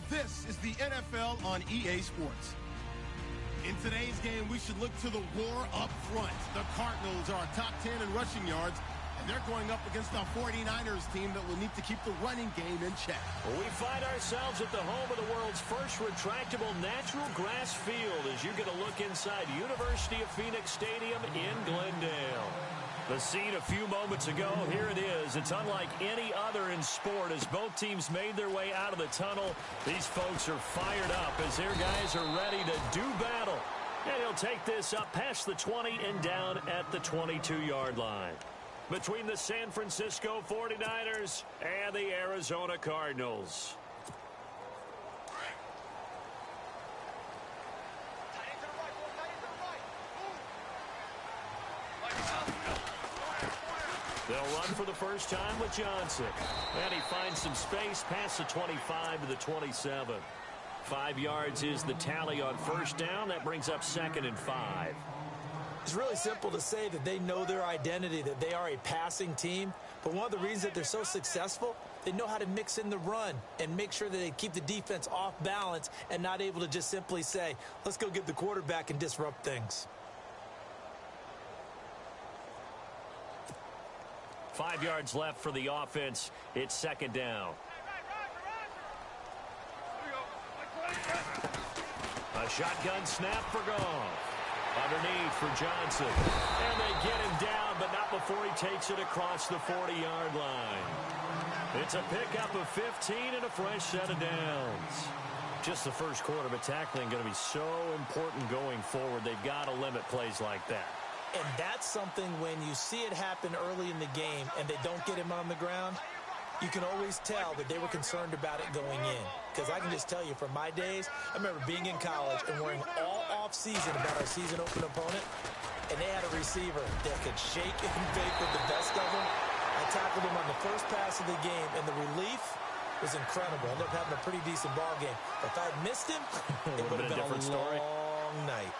This is the NFL on EA Sports. In today's game, we should look to the war up front. The Cardinals are top 10 in rushing yards, and they're going up against a 49ers team that will need to keep the running game in check. We find ourselves at the home of the world's first retractable natural grass field as you get a look inside University of Phoenix Stadium in Glendale. The scene a few moments ago, here it is. It's unlike any other in sport as both teams made their way out of the tunnel. These folks are fired up as their guys are ready to do battle. And he'll take this up past the 20 and down at the 22-yard line. Between the San Francisco 49ers and the Arizona Cardinals. They'll run for the first time with Johnson. And he finds some space past the 25 to the 27. 5 yards is the tally on first down. That brings up 2nd and 5. It's really simple to say that they know their identity, that they are a passing team. But one of the reasons that they're so successful, they know how to mix in the run and make sure that they keep the defense off balance and not able to just simply say, let's go get the quarterback and disrupt things. 5 yards left for the offense. It's 2nd down. A shotgun snap for Goff. Underneath for Johnson. And they get him down, but not before he takes it across the 40-yard line. It's a pickup of 15 and a fresh set of downs. Just the first quarter, but tackling going to be so important going forward. They've got to limit plays like that. And that's something when you see it happen early in the game and they don't get him on the ground, you can always tell that they were concerned about it going in. Because I can just tell you from my days, I remember being in college and worrying all off-season about our season open opponent, and they had a receiver that could shake and bake with the best of them. I tackled him on the first pass of the game, and the relief was incredible. I ended up having a pretty decent ball game. But if I had missed him, it would have been a long night.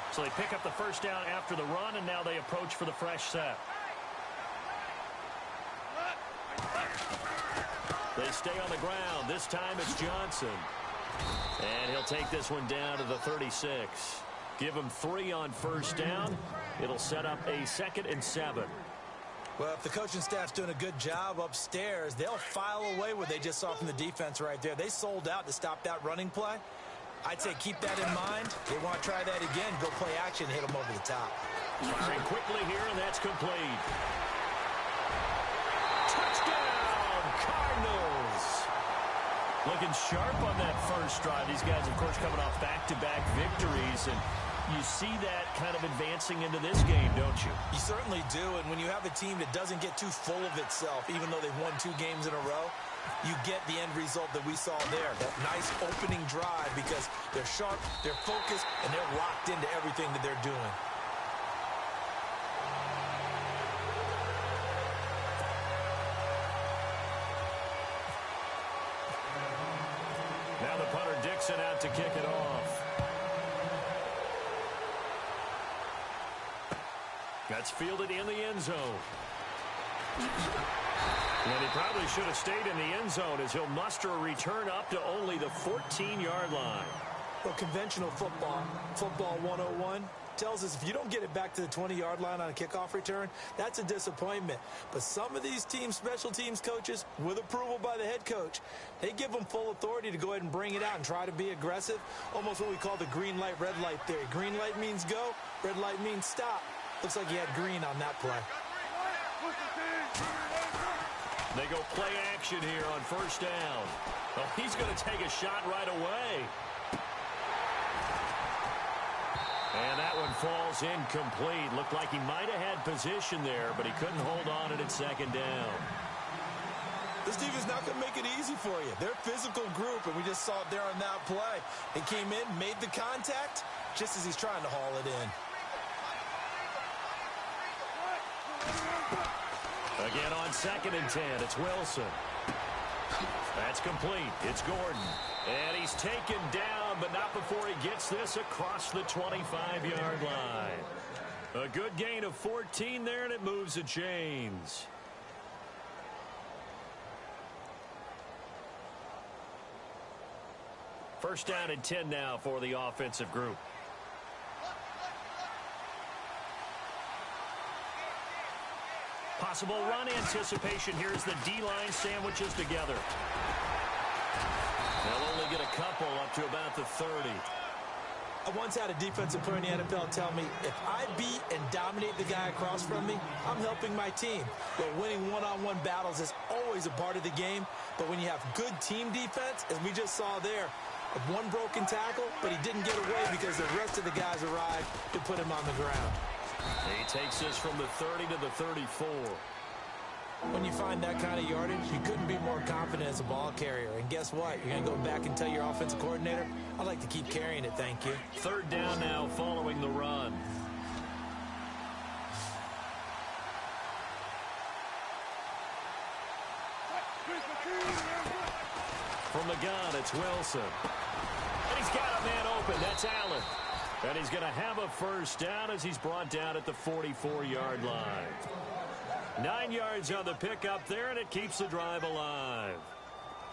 So they pick up the first down after the run, and now they approach for the fresh set. They stay on the ground. This time it's Johnson. And he'll take this one down to the 36. Give him 3 on first down. It'll set up a 2nd and 7. Well, if the coaching staff's doing a good job upstairs, they'll file away what they just saw from the defense right there. They sold out to stop that running play. I'd say keep that in mind. They want to try that again, go play action, hit them over the top. Firing quickly here, and that's complete. Touchdown, Cardinals. Looking sharp on that first drive. These guys, of course, coming off back-to-back victories, and you see that kind of advancing into this game, don't you? You certainly do, and when you have a team that doesn't get too full of itself, even though they've won 2 games in a row, you get the end result that we saw there, that nice opening drive, because they're sharp, they're focused, and they're locked into everything that they're doing. Now the punter Dixon out to kick it off. That's fielded in the end zone. And he probably should have stayed in the end zone as he'll muster a return up to only the 14-yard line. Well, conventional football 101, tells us if you don't get it back to the 20-yard line on a kickoff return, that's a disappointment. But some of these team special teams coaches, with approval by the head coach, they give them full authority to go ahead and bring it out and try to be aggressive, almost what we call the green light, red light theory. Green light means go, red light means stop. Looks like he had green on that play. They go play action here on first down. Well, he's going to take a shot right away. And that one falls incomplete. Looked like he might have had position there, but he couldn't hold on at its 2nd down. This defense not going to make it easy for you. They're a physical group, and we just saw it there on that play. He came in, made the contact, just as he's trying to haul it in. Again on 2nd and 10, it's Wilson. That's complete. It's Gordon. And he's taken down, but not before he gets this across the 25-yard line. A good gain of 14 there, and it moves the chains. First down and 10 now for the offensive group. Possible run anticipation. Here's the D-line sandwiches together. They'll only get a couple up to about the 30. I once had a defensive player in the NFL tell me, if I beat and dominate the guy across from me, I'm helping my team. But winning one-on-one battles is always a part of the game. But when you have good team defense, as we just saw there, one broken tackle, but he didn't get away because the rest of the guys arrived to put him on the ground. He takes this from the 30 to the 34. When you find that kind of yardage, you couldn't be more confident as a ball carrier. And guess what? You're going to go back and tell your offensive coordinator, I'd like to keep carrying it, thank you. Third down now following the run. From the gun, it's Wilson. And he's got a man open. That's Allen. And he's going to have a first down as he's brought down at the 44-yard line. 9 yards on the pickup there, and it keeps the drive alive.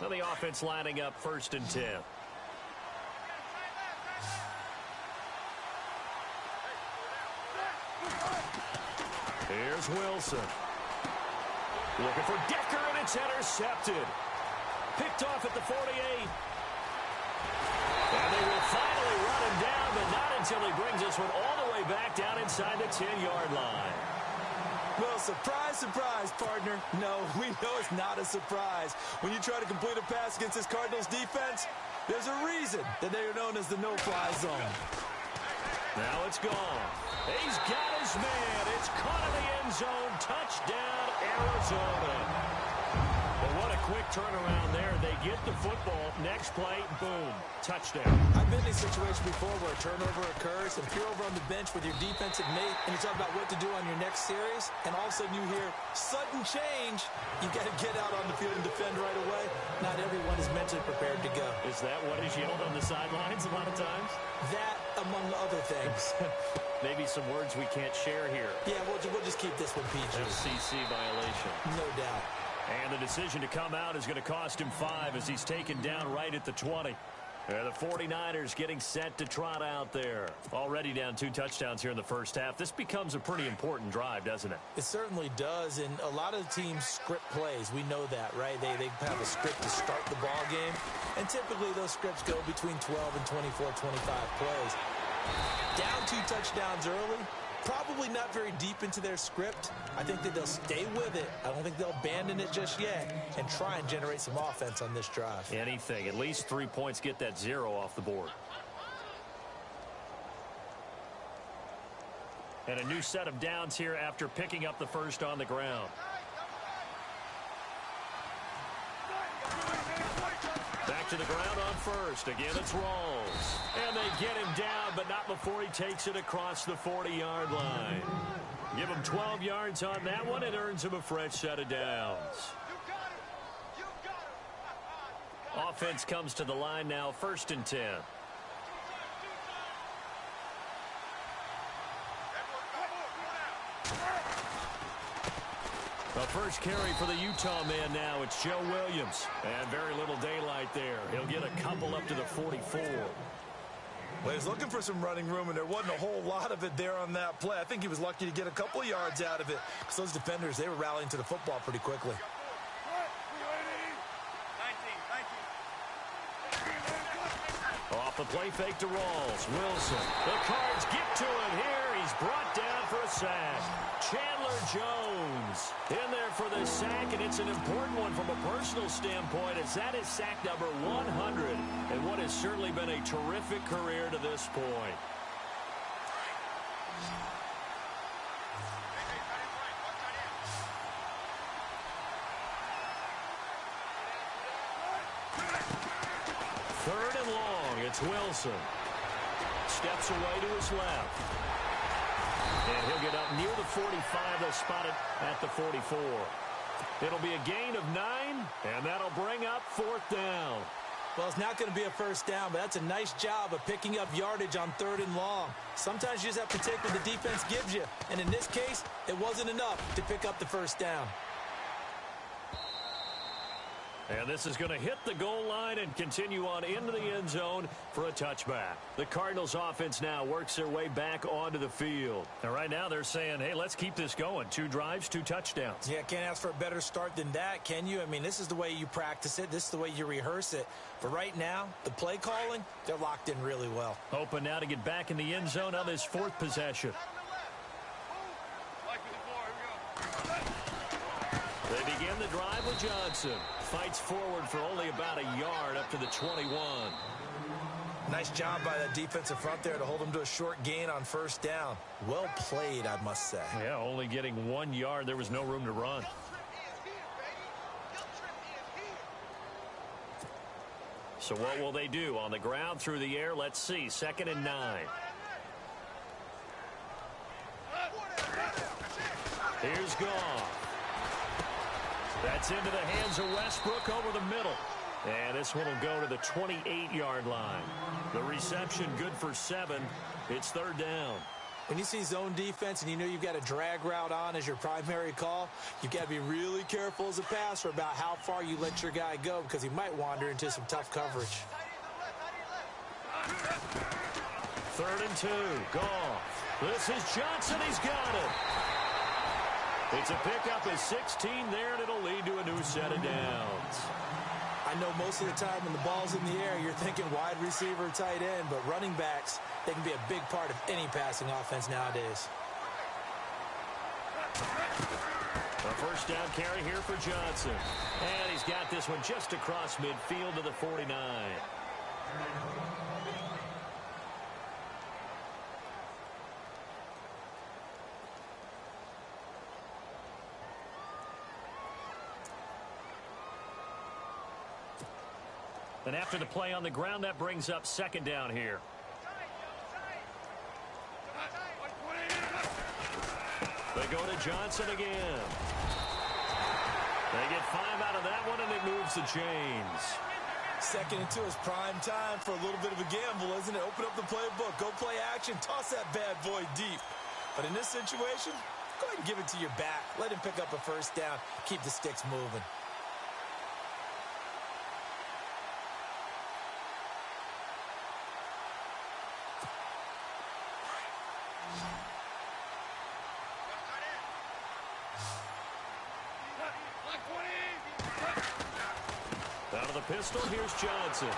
Now the offense lining up 1st and 10. Here's Wilson. Looking for Decker, and it's intercepted. Picked off at the 48. And they will finally run him down, but not until he brings this one all the way back down inside the 10-yard line. Well, surprise, surprise, partner. No, we know it's not a surprise. When you try to complete a pass against this Cardinals defense, there's a reason that they are known as the no-fly zone. Now it's gone. He's got his man. It's caught in the end zone. Touchdown, Arizona. Well, what a quick turnaround there. They get the football. Next play, boom, touchdown. I've been in a situation before where a turnover occurs, and if you're over on the bench with your defensive mate, and you talk about what to do on your next series, and all of a sudden you hear sudden change, you got to get out on the field and defend right away. Not everyone is mentally prepared to go. Is that what is yelled on the sidelines a lot of times? That, among other things. Maybe some words we can't share here. Yeah, we'll just keep this one PG. FCC violation. No doubt. And the decision to come out is going to cost him 5 as he's taken down right at the 20. The 49ers getting set to trot out there. Already down 2 touchdowns here in the first half. This becomes a pretty important drive, doesn't it? It certainly does, and a lot of teams script plays. We know that, right? They have a script to start the ball game, and typically those scripts go between 12 and 24, 25 plays. Down 2 touchdowns early. Probably not very deep into their script. I think that they'll stay with it. I don't think they'll abandon it just yet and try and generate some offense on this drive. Anything. At least 3 points, get that 0 off the board. And a new set of downs here after picking up the first on the ground. Back to the ground on first. Again, it's Rawls. And they get him down, but not before he takes it across the 40-yard line. Give him 12 yards on that one. It earns him a fresh set of downs. Offense comes to the line now, 1st and 10. The first carry for the Utah man now. It's Joe Williams. And very little daylight there. He'll get a couple up to the 44. Well, he was looking for some running room, and there wasn't a whole lot of it there on that play. I think he was lucky to get a couple of yards out of it because those defenders, they were rallying to the football pretty quickly. Off the play fake to Rawls. Wilson. The Cards get to him here. He's brought down for a sack. Chandler Jones in there for the sack, and it's an important one from a personal standpoint as that is sack number 100 and what has certainly been a terrific career to this point. Third and long, it's Wilson. Steps away to his left. And he'll get up near the 45. They'll spot it at the 44. It'll be a gain of 9, and that'll bring up 4th down. Well, it's not going to be a first down, but that's a nice job of picking up yardage on 3rd and long. Sometimes you just have to take what the defense gives you, and in this case, it wasn't enough to pick up the first down. And this is going to hit the goal line and continue on into the end zone for a touchback. The Cardinals offense now works their way back onto the field. And right now they're saying, hey, let's keep this going. 2 drives, 2 touchdowns. Yeah, can't ask for a better start than that, can you? I mean, this is the way you practice it. This is the way you rehearse it. But right now, the play calling, they're locked in really well. Hoping now to get back in the end zone on this 4th possession. They begin the drive with Johnson. Fights forward for only about a yard up to the 21. Nice job by that defensive front there to hold him to a short gain on first down. Well played, I must say. Yeah, only getting 1 yard. There was no room to run. So what will they do? On the ground, through the air, let's see. 2nd and 9. Here's Goff. That's into the hands of Westbrook over the middle. And this one will go to the 28-yard line. The reception good for 7. It's 3rd down. When you see zone defense and you know you've got a drag route on as your primary call, you've got to be really careful as a passer about how far you let your guy go because he might wander into some tough coverage. 3rd and 2. Goff. This is Johnson. He's got it. It's a pickup of 16 there, and it'll lead to a new set of downs. I know most of the time when the ball's in the air, you're thinking wide receiver, tight end, but running backs, they can be a big part of any passing offense nowadays. A 1st down carry here for Johnson. And he's got this one just across midfield to the 49. And after the play on the ground, that brings up 2nd down here. They go to Johnson again. They get 5 out of that one, and it moves the chains. 2nd and 2 is prime time for a little bit of a gamble, isn't it? Open up the playbook, go play action, toss that bad boy deep. But in this situation, go ahead and give it to your back. Let him pick up a 1st down, keep the sticks moving. Out of the pistol, here's Johnson.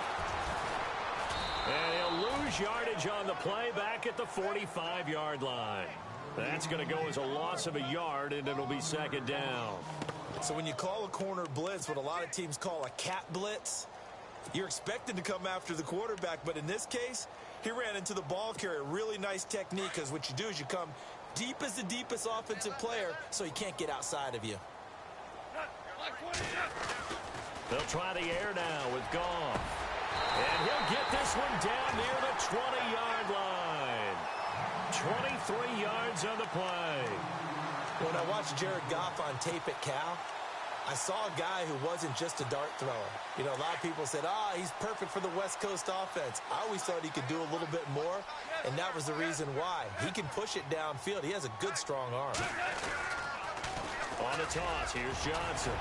And he'll lose yardage on the play back at the 45-yard line. That's going to go as a loss of a yard, and it'll be 2nd down. So when you call a corner blitz, what a lot of teams call a cat blitz, you're expected to come after the quarterback. But in this case, he ran into the ball carrier. Really nice technique, because what you do is you come deep as the deepest offensive player so he can't get outside of you. They'll try the air now with Goff. And he'll get this one down near the 20-yard line. 23 yards on the play. When I watched Jared Goff on tape at Cal, I saw a guy who wasn't just a dart thrower. You know, a lot of people said, he's perfect for the West Coast offense. I always thought he could do a little bit more, and that was the reason why. He can push it downfield. He has a good, strong arm. On the toss, here's Johnson.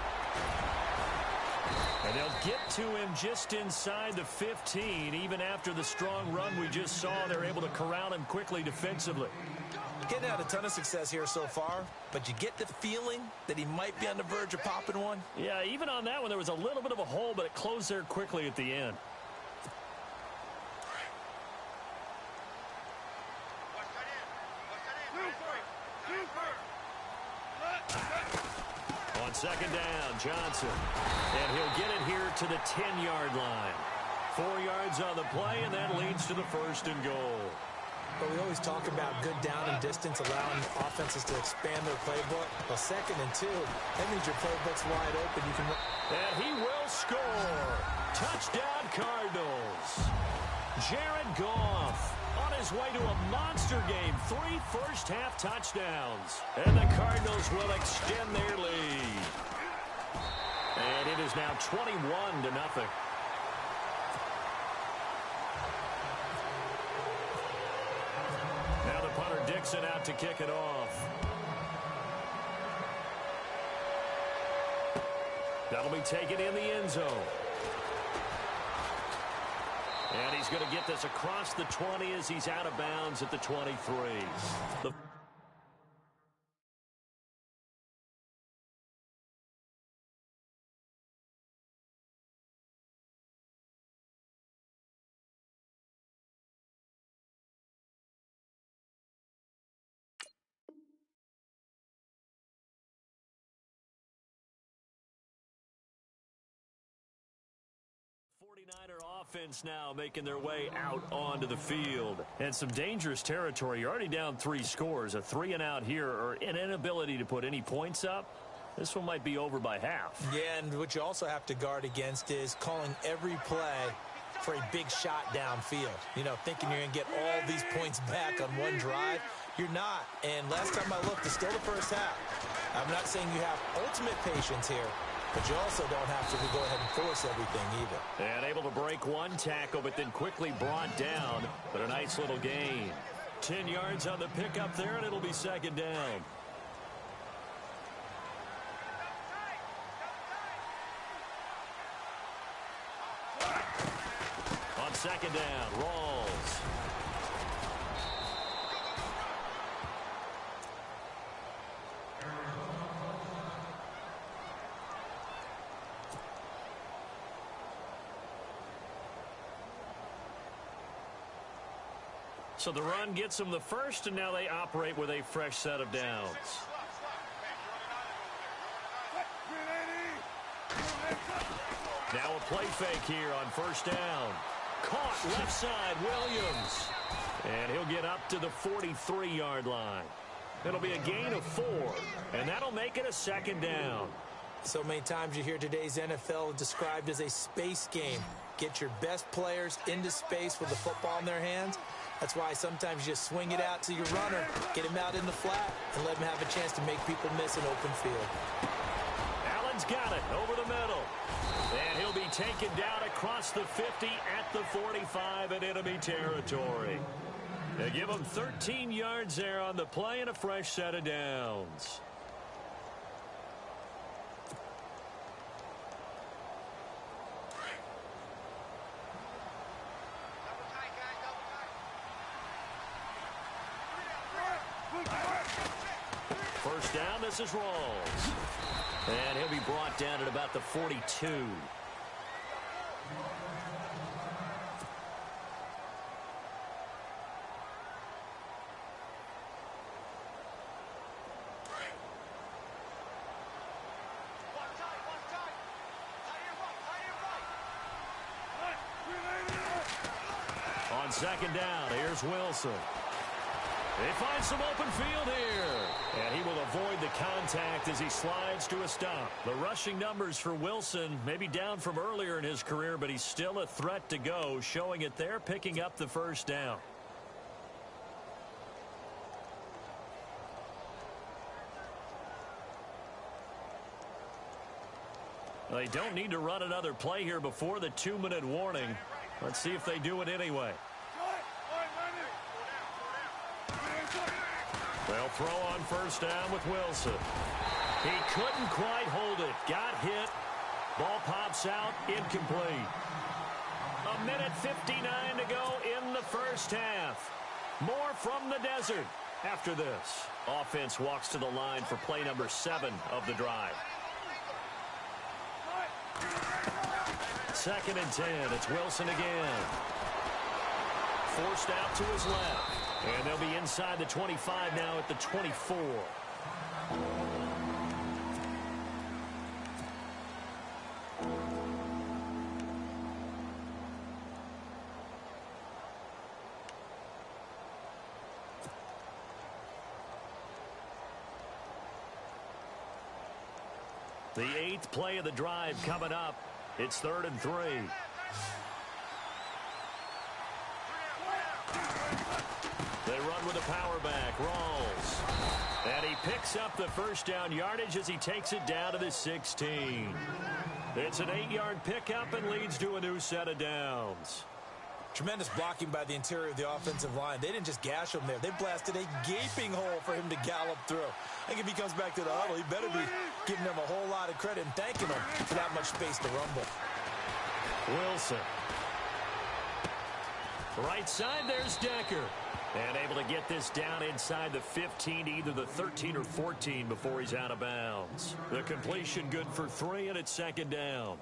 And they'll get to him just inside the 15. Even after the strong run we just saw, they're able to corral him quickly defensively. Getting had a ton of success here so far, but you get the feeling that he might be on the verge of popping one. Yeah, even on that one, there was a little bit of a hole, but it closed there quickly at the end. On 2nd down, Johnson. And he'll get it here to the 10-yard line. 4 yards on the play, and that leads to the 1st and goal. But we always talk about good down and distance, allowing offenses to expand their playbook. Well, 2nd and 2, that means your playbook's wide open. You can. And he will score. Touchdown, Cardinals. Jared Goff on his way to a monster game. 3 first-half touchdowns. And the Cardinals will extend their lead. And it is now 21-0. Now the punter Dixon out to kick it off. That'll be taken in the end zone. And he's going to get this across the 20 as he's out of bounds at the 23. The 49er offense now making their way out onto the field. And some dangerous territory. You're already down 3 scores. A 3-and-out here or an inability to put any points up. This one might be over by half. Yeah, and what you also have to guard against is calling every play for a big shot downfield. You know, thinking you're going to get all these points back on one drive. You're not. And last time I looked, it's still the first half. I'm not saying you have ultimate patience here, but you also don't have to go ahead and force everything either. And able to break one tackle, but then quickly brought down. But a nice little gain. 10 yards on the pickup there, and it'll be second down. On second down, Rawls. So the run gets them the first, and now they operate with a fresh set of downs. Now a play fake here on first down. Caught left side, Williams. And he'll get up to the 43-yard line. It'll be a gain of 4, and that'll make it a second down. So many times you hear today's NFL described as a space game. Get your best players into space with the football in their hands. That's why sometimes you just swing it out to your runner, get him out in the flat, and let him have a chance to make people miss an open field. Allen's got it over the middle. And he'll be taken down across the 50 at the 45 in enemy territory. They give him 13 yards there on the play and a fresh set of downs. First down, this is Rawls. And he'll be brought down at about the 42. On second down, here's Wilson. They find some open field here. And he will avoid the contact as he slides to a stop. The rushing numbers for Wilson may be down from earlier in his career, but he's still a threat to go, showing it there, picking up the first down. They don't need to run another play here before the 2-minute warning. Let's see if they do it anyway. They'll throw on first down with Wilson. He couldn't quite hold it. Got hit. Ball pops out. Incomplete. 1:59 to go in the first half. More from the desert after this. Offense walks to the line for play number 7 of the drive. Second and 10. It's Wilson again. Forced out to his left. And they'll be inside the 25 now at the 24. The 8th play of the drive coming up. It's 3rd and 3. They run with a power back, Rawls. And he picks up the first down yardage as he takes it down to the 16. It's an 8-yard pickup and leads to a new set of downs. Tremendous blocking by the interior of the offensive line. They didn't just gash him there. They blasted a gaping hole for him to gallop through. I think if he comes back to the huddle, he better be giving them a whole lot of credit and thanking them for that much space to rumble. Wilson. Right side, there's Decker. And able to get this down inside the 15, either the 13 or 14 before he's out of bounds. The completion good for 3, and it's second down.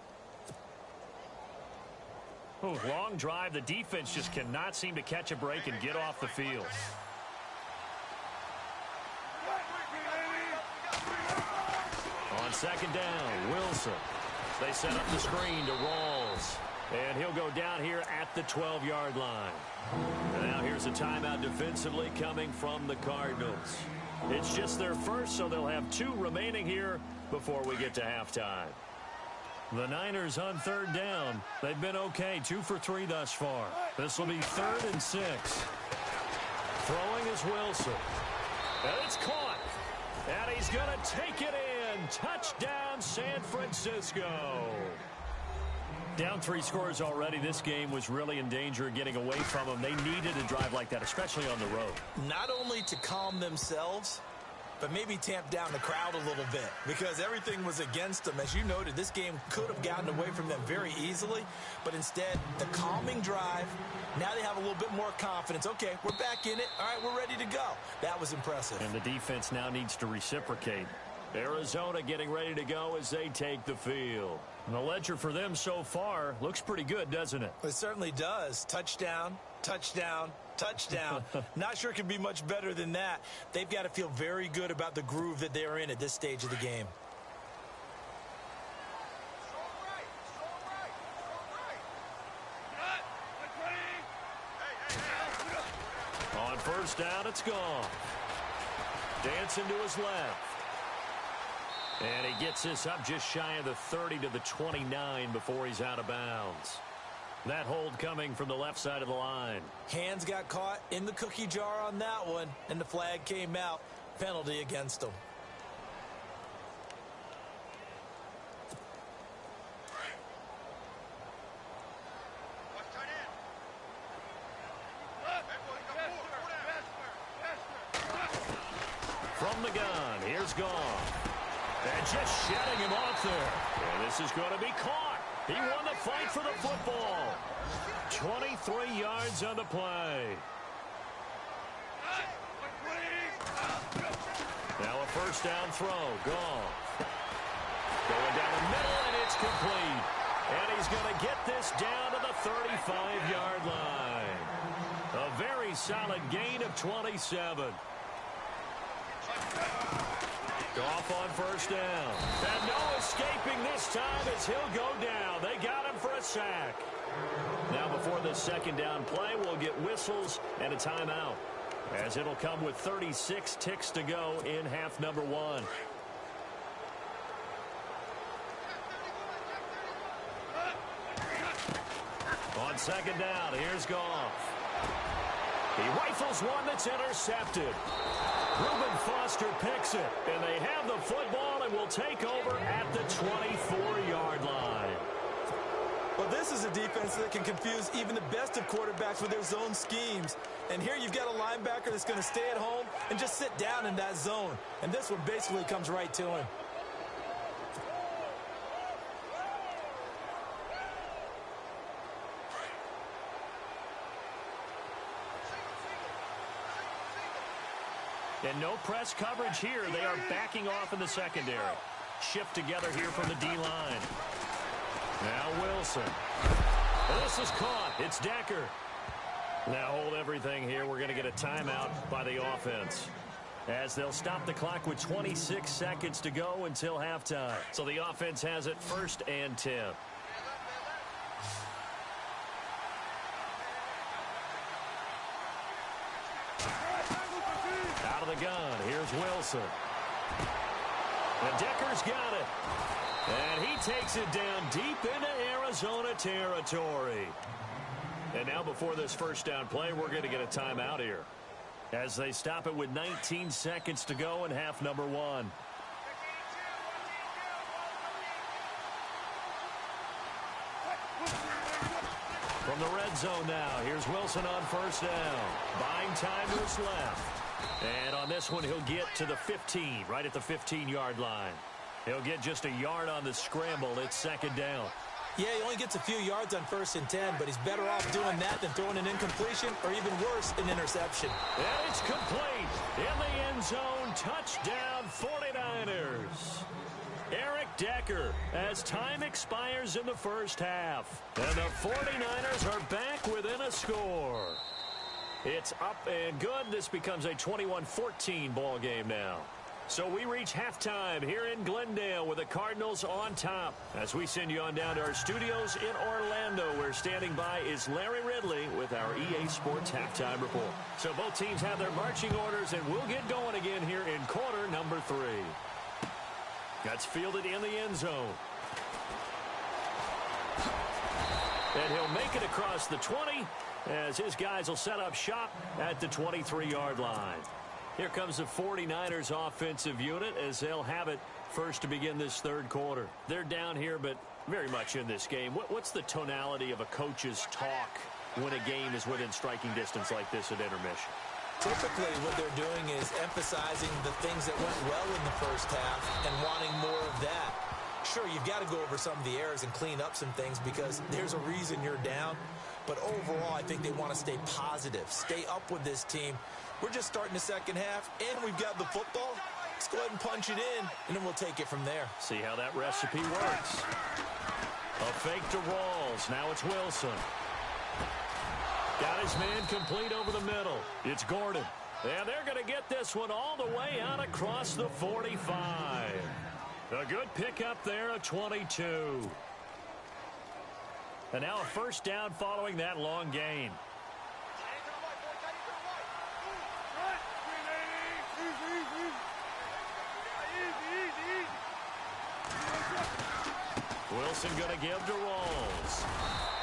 Oh, long drive. The defense just cannot seem to catch a break and get off the field. On second down, Wilson. They set up the screen to Rawls. And he'll go down here at the 12-yard line. And now here's a timeout defensively coming from the Cardinals. It's just their first, so they'll have 2 remaining here before we get to halftime. The Niners on third down. They've been okay, 2 for 3 thus far. This will be 3rd and 6. Throwing is Wilson. And it's caught. And he's going to take it in. Touchdown, San Francisco. Down 3 scores already. This game was really in danger of getting away from them. They needed a drive like that, especially on the road. Not only to calm themselves, but maybe tamp down the crowd a little bit because everything was against them. As you noted, this game could have gotten away from them very easily, but instead, the calming drive, now they have a little bit more confidence. Okay, we're back in it. All right, we're ready to go. That was impressive. And the defense now needs to reciprocate. Arizona getting ready to go as they take the field. And the ledger for them so far looks pretty good, doesn't it? It certainly does. Touchdown, touchdown, touchdown. Not sure it can be much better than that. They've got to feel very good about the groove that they're in at this stage of the game. On first down, it's gone. Dancing to his left. And he gets this up just shy of the 30 to the 29 before he's out of bounds. That hold coming from the left side of the line. Hands got caught in the cookie jar on that one, and the flag came out. Penalty against him. From the gun, here's Goff. And just shedding him off there. And this is going to be caught. He won the fight for the football. 23 yards on the play. Now a first down throw. Goff. Going down the middle, and it's complete. And he's going to get this down to the 35-yard line. A very solid gain of 27. Goff on first down. And no escaping this time as he'll go down. They got him for a sack. Now before the second down play, we'll get whistles and a timeout, as it'll come with 36 ticks to go in half number 1. On second down, here's Goff. He rifles one that's intercepted. Reuben Foster picks it, and they have the football and will take over at the 24-yard line. Well, this is a defense that can confuse even the best of quarterbacks with their zone schemes. And here you've got a linebacker that's going to stay at home and just sit down in that zone. And this one basically comes right to him. And no press coverage here. They are backing off in the secondary. Shift together here from the D-line. Now Wilson. This is caught. It's Decker. Now hold everything here. We're going to get a timeout by the offense, as they'll stop the clock with 26 seconds to go until halftime. So the offense has it 1st and 10. Out of the gun, here's Wilson. And Decker's got it. And he takes it down deep into Arizona territory. And now before this first down play, we're going to get a timeout here, as they stop it with 19 seconds to go in half number 1. From From the red zone now, here's Wilson on first down. Buying time to his left. And on this one, he'll get to the 15, right at the 15-yard line. He'll get just a yard on the scramble. It's second down. Yeah, he only gets a few yards on 1st and 10, but he's better off doing that than throwing an incompletion or even worse, an interception. And it's complete. In the end zone, touchdown 49ers. Eric Decker as time expires in the first half. And the 49ers are back within a score. It's up and good. This becomes a 21-14 ball game now. So we reach halftime here in Glendale with the Cardinals on top. As we send you on down to our studios in Orlando, where standing by is Larry Ridley with our EA Sports Halftime Report. So both teams have their marching orders, and we'll get going again here in quarter number 3. That's fielded in the end zone. And he'll make it across the 20 as his guys will set up shop at the 23-yard line. Here comes the 49ers offensive unit as they'll have it first to begin this third quarter. They're down here, but very much in this game. What's the tonality of a coach's talk when a game is within striking distance like this at intermission? Typically, what they're doing is emphasizing the things that went well in the first half and wanting more of that. Sure, you've got to go over some of the errors and clean up some things because there's a reason you're down. But overall, I think they want to stay positive, stay up with this team. We're just starting the second half, and we've got the football. Let's go ahead and punch it in, and then we'll take it from there. See how that recipe works. A fake to Rawls. Now it's Wilson. Got his man complete over the middle. It's Gordon. And they're going to get this one all the way out across the 45. A good pickup there, a 22. And now a first down following that long gain. Wilson going to give to Rawls.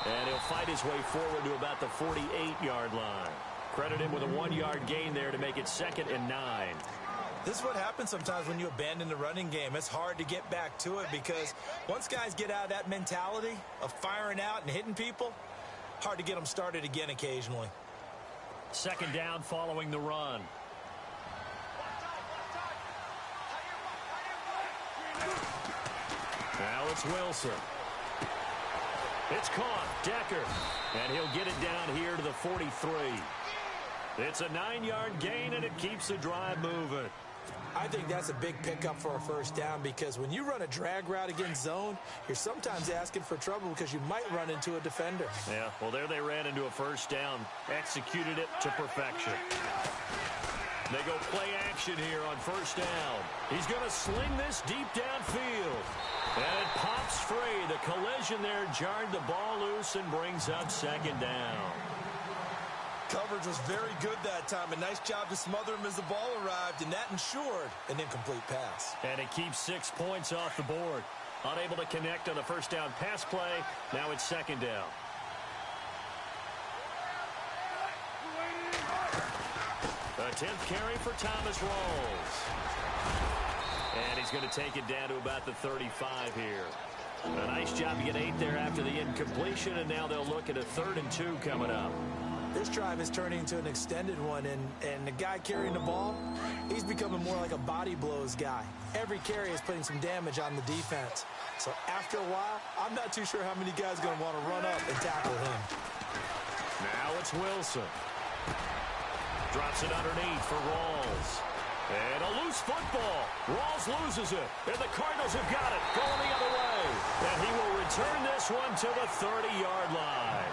And he'll fight his way forward to about the 48-yard line. Credit him with a 1-yard gain there to make it 2nd and 9. This is what happens sometimes when you abandon the running game. It's hard to get back to it because once guys get out of that mentality of firing out and hitting people, hard to get them started again occasionally. Second down following the run. Now it's Wilson. It's caught. Decker. And he'll get it down here to the 43. It's a 9-yard gain, and it keeps the drive moving. I think that's a big pickup for a first down because when you run a drag route against zone, you're sometimes asking for trouble because you might run into a defender. Yeah, well, there they ran into a first down, executed it to perfection. They go play action here on first down. He's going to sling this deep downfield. And it pops free. The collision there jarred the ball loose and brings up second down. Coverage was very good that time. A nice job to smother him as the ball arrived, and that ensured an incomplete pass. And it keeps 6 points off the board. Unable to connect on the first down pass play. Now it's second down. A 10th carry for Thomas Rawls. And he's going to take it down to about the 35 here. A nice job to get 8 there after the incompletion, and now they'll look at a 3rd and 2 coming up. This drive is turning into an extended one, and the guy carrying the ball, he's becoming more like a body blows guy. Every carry is putting some damage on the defense. So after a while, I'm not too sure how many guys are going to want to run up and tackle him. Now it's Wilson. Drops it underneath for Rawls. And a loose football. Rawls loses it. And the Cardinals have got it. Going the other way. And he will return this one to the 30-yard line.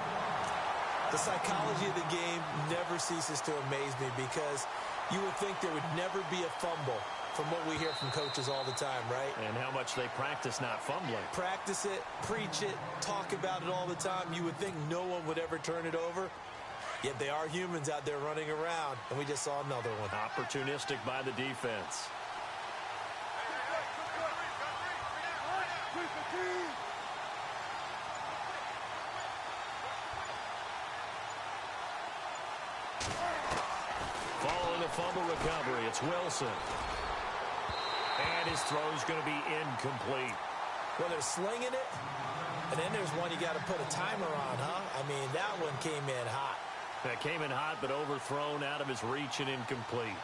The psychology of the game never ceases to amaze me because you would think there would never be a fumble from what we hear from coaches all the time, right? And how much they practice not fumbling. Practice it, preach it, talk about it all the time. You would think no one would ever turn it over. Yet they are humans out there running around, and we just saw another one. Opportunistic by the defense. Following the fumble recovery, it's Wilson. And his throw is going to be incomplete. Well, they're slinging it, and then there's one you got to put a timer on, huh? I mean, that one came in hot. That came in hot, but overthrown out of his reach and incomplete.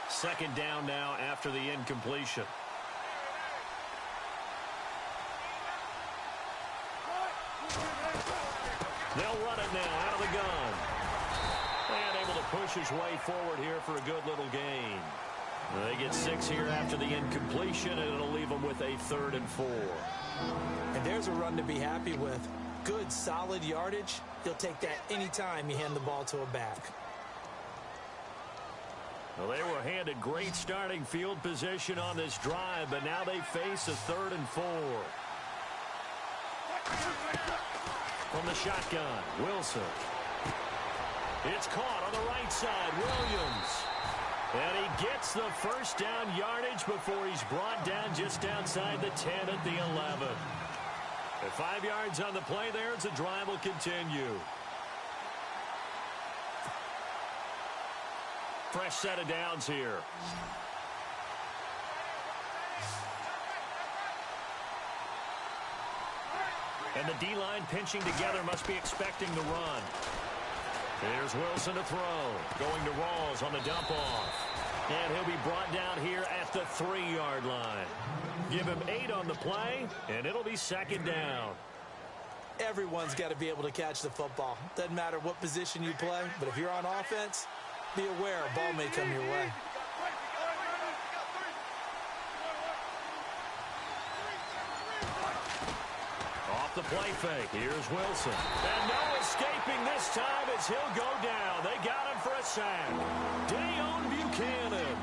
Second down now after the incompletion. They'll run it now out of the gun. And able to push his way forward here for a good little gain. They get 6 here after the incompletion, and it'll leave them with a 3rd and 4. And there's a run to be happy with. Good, solid yardage. You'll take that anytime you hand the ball to a back. Well, they were handed great starting field position on this drive, but now they face a 3rd and 4. From the shotgun, Wilson. It's caught on the right side, Williams. And he gets the first down yardage before he's brought down just outside the 10 at the 11. At 5 yards on the play there, the drive will continue. Fresh set of downs here. And the D-line pinching together must be expecting the run. Here's Wilson to throw. Going to Rawls on the dump-off. And he'll be brought down here at the 3-yard line. Give him 8 on the play, and it'll be 2nd down. Everyone's got to be able to catch the football. Doesn't matter what position you play, but if you're on offense, be aware a ball may come your way. Off the play fake. Here's Wilson. And no escaping this time as he'll go down. They got him for a sack. Dayon Buchanan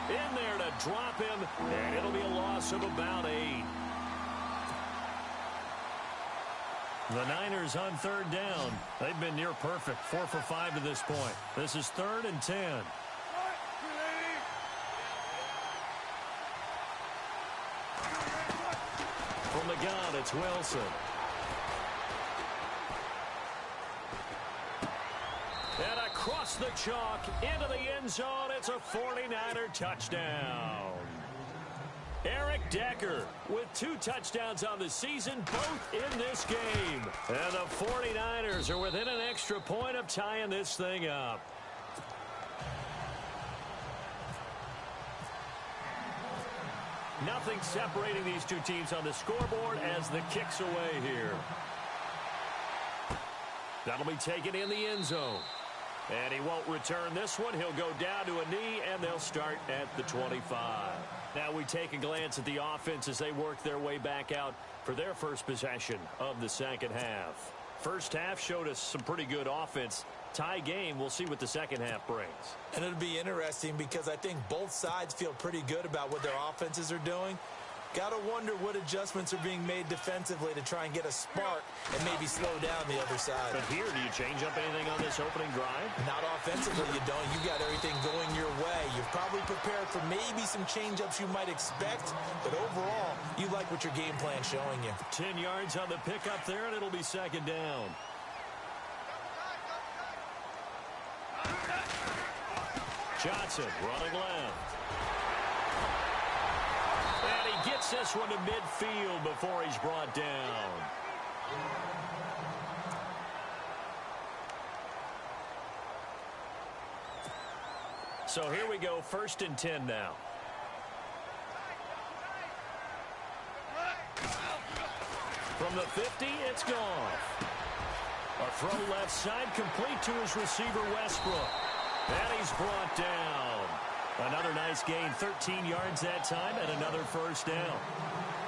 in there to drop him, and it'll be a loss of about 8. The Niners on 3rd down. They've been near perfect, 4 for 5 to this point. This is 3rd and 10. From the gun, it's Wilson. And across the chalk, into the end zone, it's a 49er touchdown. Eric Decker with 2 touchdowns on the season, both in this game. And the 49ers are within an extra point of tying this thing up. Nothing separating these two teams on the scoreboard as the kick's away here. That'll be taken in the end zone. And he won't return this one. He'll go down to a knee, and they'll start at the 25. Now we take a glance at the offense as they work their way back out for their first possession of the second half. First half showed us some pretty good offense. Tie game, we'll see what the second half brings. And it'll be interesting because I think both sides feel pretty good about what their offenses are doing. Got to wonder what adjustments are being made defensively to try and get a spark and maybe slow down the other side. But here, do you change up anything on this opening drive? Not offensively, you don't. You got everything going your way. You've probably prepared for maybe some change-ups you might expect, but overall, you like what your game plan's showing you. 10 yards on the pickup there, and it'll be 2nd down. Johnson running left. And he gets this one to midfield before he's brought down. So here we go, 1st and 10 now. From the 50, it's gone. A throw left side, complete to his receiver, Westbrook. And he's brought down. Another nice gain, 13 yards that time, and another 1st down.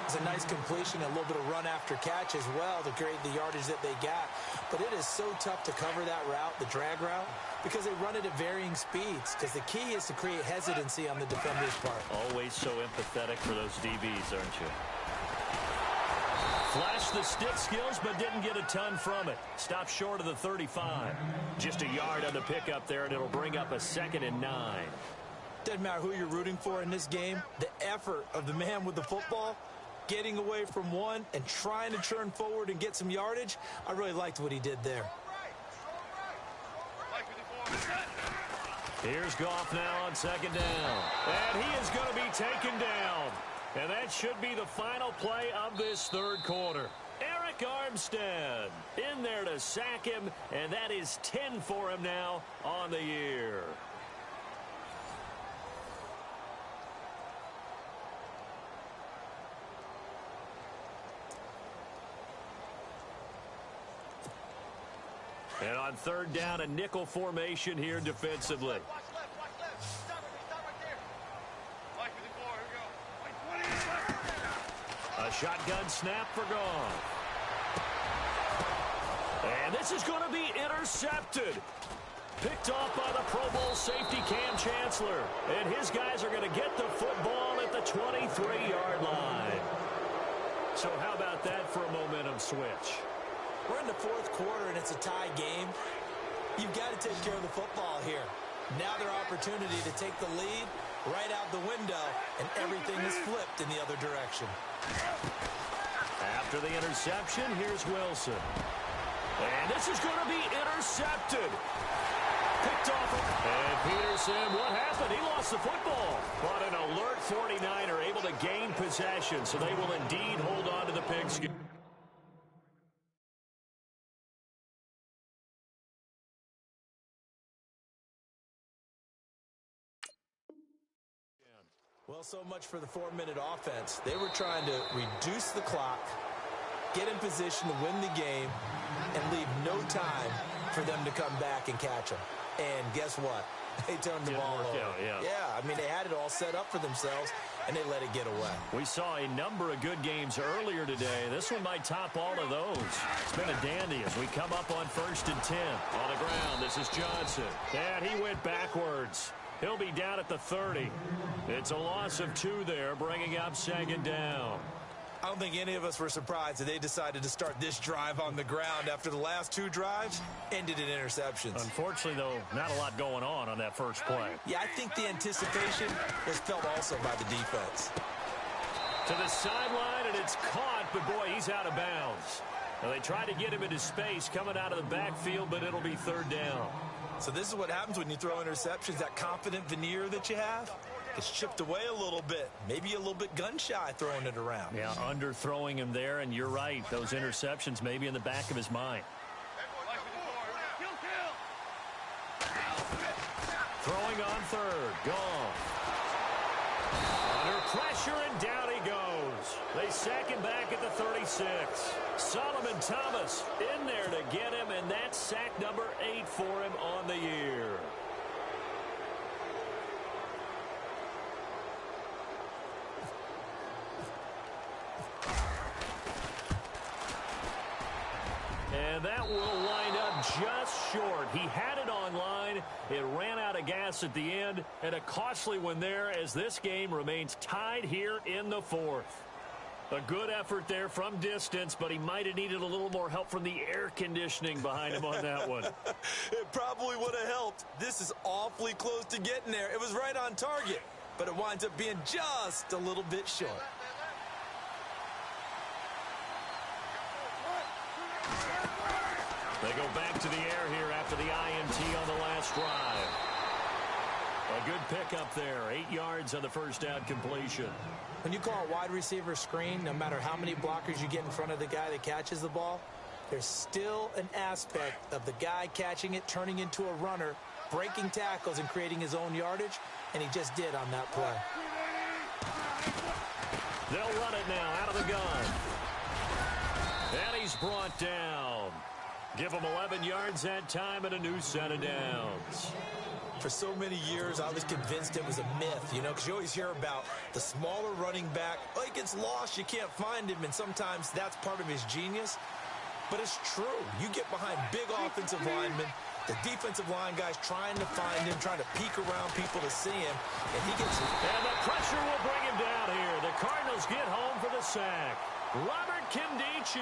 It's a nice completion, a little bit of run after catch as well to create the yardage that they got. But it is so tough to cover that route, the drag route, because they run it at varying speeds. Because the key is to create hesitancy on the defender's part. Always so empathetic for those DBs, aren't you? Flashed the stick skills, but didn't get a ton from it. Stopped short of the 35. Just a yard on the pickup there, and it'll bring up a 2nd and 9. Doesn't matter who you're rooting for in this game. The effort of the man with the football, getting away from one and trying to turn forward and get some yardage, I really liked what he did there. Here's Goff now on 2nd down. And he is going to be taken down. And that should be the final play of this third quarter. Eric Armstead in there to sack him, and that is 10 for him now on the year. And on third down, a nickel formation here defensively. A shotgun snap for Goff. And this is going to be intercepted. Picked off by the Pro Bowl safety Cam Chancellor. And his guys are going to get the football at the 23-yard line. So how about that for a momentum switch? We're in the fourth quarter, and it's a tie game. You've got to take care of the football here. Now their opportunity to take the lead right out the window, and everything is flipped in the other direction. After the interception, here's Wilson. And this is going to be intercepted. Picked off. And Peterson, what happened? He lost the football. But an alert 49er able to gain possession, so they will indeed hold on to the pigskin. Well, so much for the 4-minute offense. They were trying to reduce the clock, get in position to win the game, and leave no time for them to come back and catch them. And guess what? They turned the ball over. Yeah, I mean, they had it all set up for themselves, and they let it get away. We saw a number of good games earlier today. This one might top all of those. It's been a dandy as we come up on 1st and 10. On the ground, this is Johnson. And he went backwards. He'll be down at the 30. It's a loss of 2 there, bringing up 2nd down. I don't think any of us were surprised that they decided to start this drive on the ground after the last 2 drives ended in interceptions. Unfortunately, though, not a lot going on that first play. Yeah, I think the anticipation was felt also by the defense. To the sideline, and it's caught, but boy, he's out of bounds. Now, they tried to get him into space coming out of the backfield, but it'll be 3rd down. So this is what happens when you throw interceptions. That confident veneer that you have gets chipped away a little bit. Maybe a little bit gun-shy throwing it around. Yeah, underthrowing him there, and you're right. Those interceptions may be in the back of his mind. Throwing on 3rd. Goff. Under pressure, and down he goes. They sack him back at the 36. Solomon Thomas in there to get him, and that's sack number 8 for him on the year. And that will line up just short. He had it on line. It ran out of gas at the end, and a costly one there as this game remains tied here in the 4th. A good effort there from distance, but he might have needed a little more help from the air conditioning behind him on that one. It probably would have helped. This is awfully close to getting there. It was right on target, but it winds up being just a little bit short. They go back to the air here after the INT on the last drive. A good pickup there. 8 yards on the first down completion. When you call a wide receiver screen, no matter how many blockers you get in front of the guy that catches the ball, there's still an aspect of the guy catching it, turning into a runner, breaking tackles and creating his own yardage, and he just did on that play. They'll run it now out of the gun. And he's brought down. Give him 11 yards that time and a new set of downs. For so many years, I was convinced it was a myth, because you always hear about the smaller running back. Oh, he gets lost, you can't find him, and sometimes that's part of his genius. But it's true. You get behind big offensive linemen, the defensive line guys trying to find him, trying to peek around people to see him, and he gets... And the pressure will bring him down here. The Cardinals get home for the sack. Robert Kimdichie.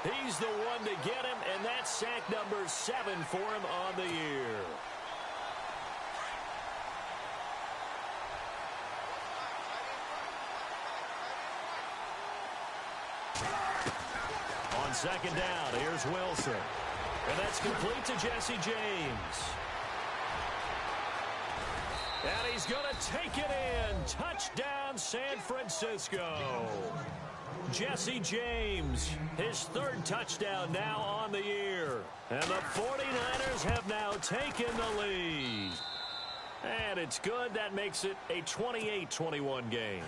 He's the one to get him, and that's sack number 7 for him on the year. On 2nd down, here's Wilson. And that's complete to Jesse James. And he's going to take it in. Touchdown, San Francisco. Jesse James, his third touchdown now on the year. And the 49ers have now taken the lead. And it's good. That makes it a 28-21 game.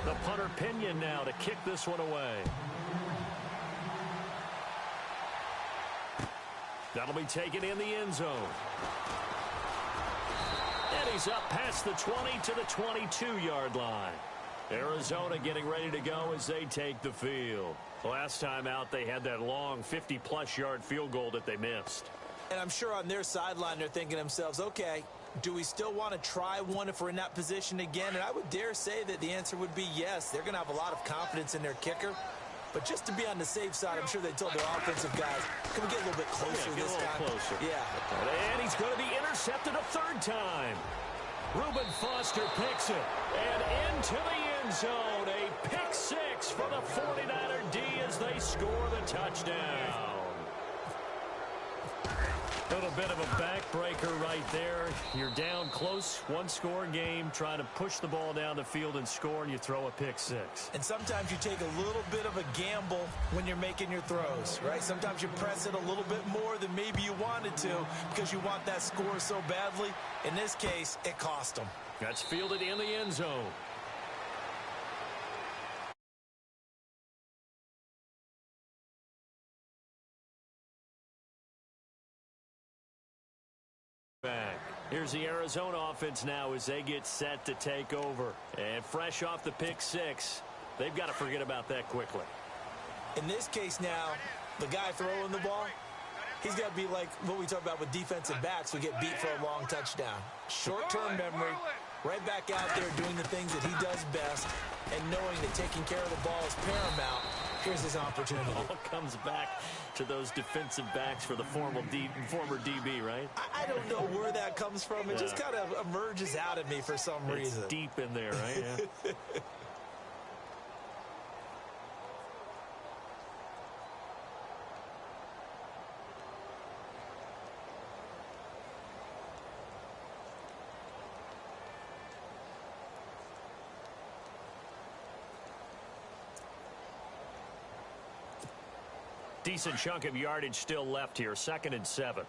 The punter Pinion now to kick this one away. That'll be taken in the end zone. And he's up past the 20 to the 22-yard line. Arizona getting ready to go as they take the field. Last time out, they had that long 50-plus yard field goal that they missed. And I'm sure on their sideline, they're thinking to themselves, okay, do we still want to try one if we're in that position again? And I would dare say that the answer would be yes. They're going to have a lot of confidence in their kicker. But just to be on the safe side, I'm sure they told their offensive guys, can we get a little bit closer this time? Closer. Yeah. And he's going to be intercepted a third time. Reuben Foster picks it. And into the end zone. A pick six for the 49er D as they score the touchdown. A little bit of a backbreaker right there. You're down close, one-score game, trying to push the ball down the field and score, and you throw a pick six. And sometimes you take a little bit of a gamble when you're making your throws, right? Sometimes you press it a little bit more than maybe you wanted to because you want that score so badly. In this case, it cost them. That's fielded in the end zone. Back. Here's the Arizona offense now as they get set to take over. And fresh off the pick six, they've got to forget about that quickly. In this case now, the guy throwing the ball, he's got to be like what we talk about with defensive backs who get beat for a long touchdown. Short-term memory, right back out there doing the things that he does best, and knowing that taking care of the ball is paramount. Here's his opportunity. It all comes back to those defensive backs for the former DB, right? I don't know where that comes from. It just kind of emerges out at me for some reason. It's deep in there, right? Yeah. Decent chunk of yardage still left here. 2nd and 7.